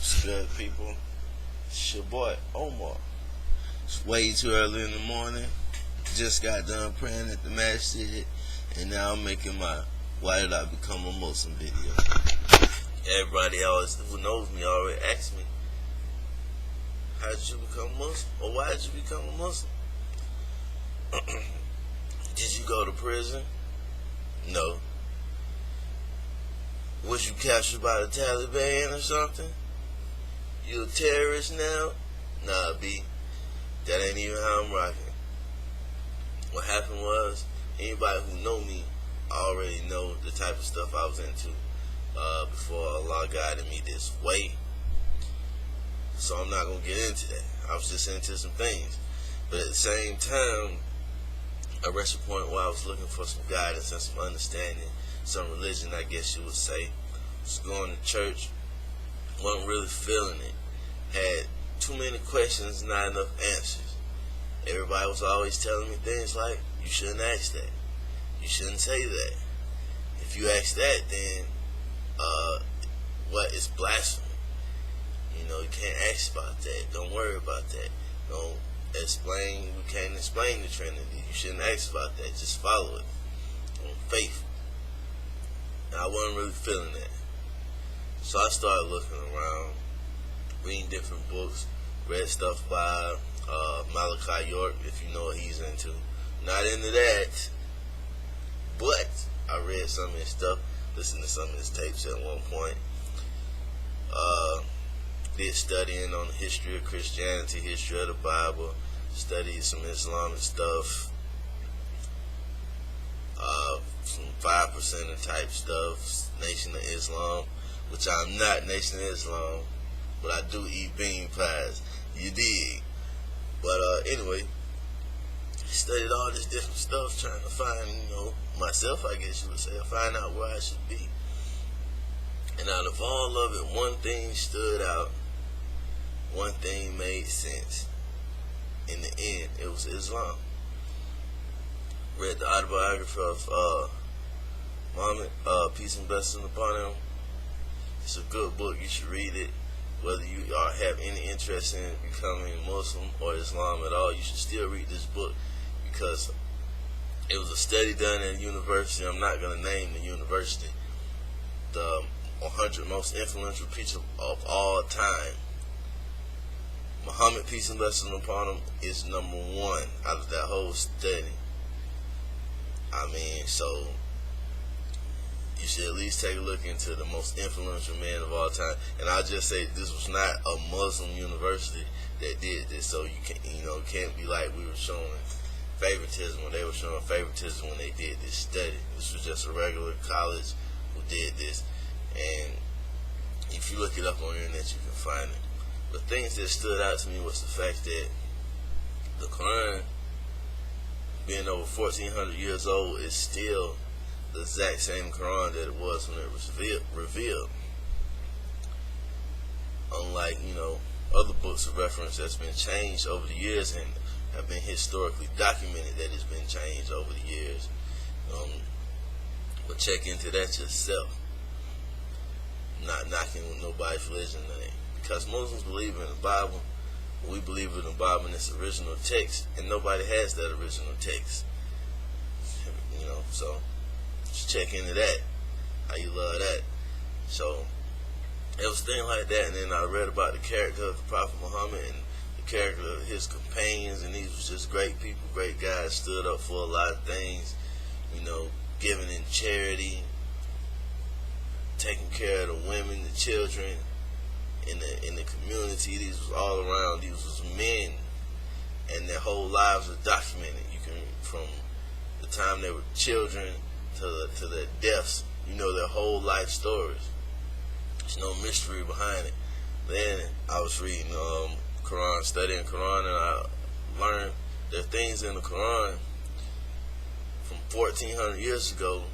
What's good, people? It's your boy Omar. It's way too early in the morning. Just got done praying at the masjid, and now I'm making my "Why Did I Become a Muslim" video. Everybody always who knows me already asks me, "How did you become Muslim?" Or "Why did you become a Muslim?" Did you go to prison? No. Was you captured by the Taliban or something? You a terrorist now? Nah, B. That ain't even how I'm rocking. What happened was, anybody who know me already know the type of stuff I was into before Allah guided me this way. So I'm not going to get into that. I was just into some things. But at the same time, I reached a point where I was looking for some guidance and some understanding, some religion, I guess you would say. Was going to church, wasn't really feeling it. Had too many questions, not enough answers. Everybody was always telling me things like, you shouldn't ask that. You shouldn't say that. If you ask that, then what is blasphemy? You know, you can't ask about that. Don't worry about that. Don't explain. We can't explain the Trinity. You shouldn't ask about that. Just follow it on faith. And I wasn't really feeling that. So I started looking around, reading different books, read stuff by Malachi York, if you know what he's into. Not into that, but I read some of his stuff, listened to some of his tapes at one point. Did studying on the history of Christianity, history of the Bible, studied some Islamic stuff, some 5% type stuff, Nation of Islam, which I'm not Nation of Islam, but I do eat bean pies. You dig? But anyway, studied all this different stuff, trying to find, myself, I guess you would say, find out where I should be. And out of all of it, one thing stood out. One thing made sense. In the end, it was Islam. Read the autobiography of Muhammad, peace and blessings upon him. It's a good book. You should read it. Whether you have any interest in becoming Muslim or Islam at all, you should still read this book, because it was a study done at a university. I'm not going to name the university. The 100 most influential preachers of all time. Muhammad, peace and blessings upon him, is number one out of that whole study. I mean, so you should at least take a look into the most influential man of all time. And I'll just say, this was not a Muslim university that did this, so you can't be like we were showing favoritism when they were showing favoritism when they did this study. This was just a regular college who did this, and if you look it up on the internet, you can find it. The things that stood out to me was the fact that the Quran, being over 1,400 years old, is still the exact same Quran that it was when it was revealed. Unlike, other books of reference that's been changed over the years and have been historically documented that it's been changed over the years. But check into that yourself. Not knocking nobody's religion name. Because Muslims believe in the Bible, we believe in the Bible in its original text, and nobody has that original text. So just check into that, how you love that. So it was things like that, and then I read about the character of the Prophet Muhammad and the character of his companions, and these was just great people, great guys, stood up for a lot of things, giving in charity, taking care of the women, the children in the community. These was all around. These was men, and their whole lives were documented. You can, from the time they were children to their deaths, their whole life stories. There's no mystery behind it. Then I was reading Quran, studying Quran, and I learned there are things in the Quran from 1,400 years ago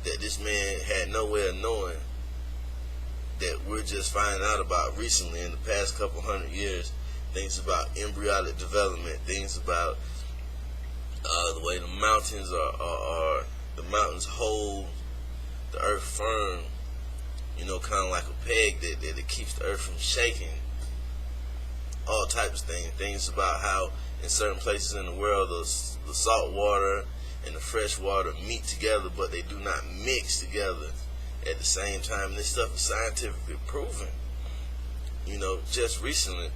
that this man had no way of knowing, that we're just finding out about recently in the past couple 100 years. Things about embryonic development, things about the way the mountains the mountains hold the earth firm kind of like a peg that it keeps the earth from shaking. All types of things about how in certain places in the world the salt water and the fresh water meet together, but they do not mix together at the same time. This stuff is scientifically proven, just recently.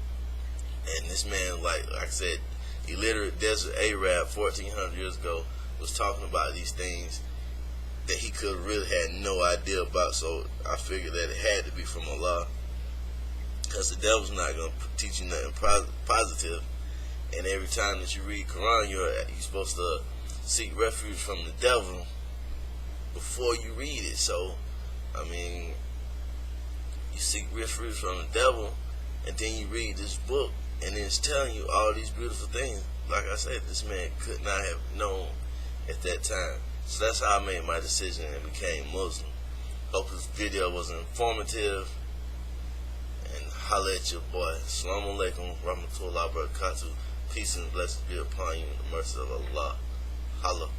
And this man, like I said, illiterate desert Arab 1400 years ago was talking about these things that he could really had no idea about. So I figured that it had to be from Allah, because the devil's not going to teach you nothing positive. And every time that you read Quran, you're supposed to seek refuge from the devil before you read it. So, you seek refuge from the devil, and then you read this book, and then it's telling you all these beautiful things. Like I said, this man could not have known at that time. So that's how I made my decision and became Muslim. Hope this video was informative. And holla at your boy. Assalamu alaikum warahmatullahi wabarakatuh. Peace and blessings be upon you in the mercy of Allah. Holla.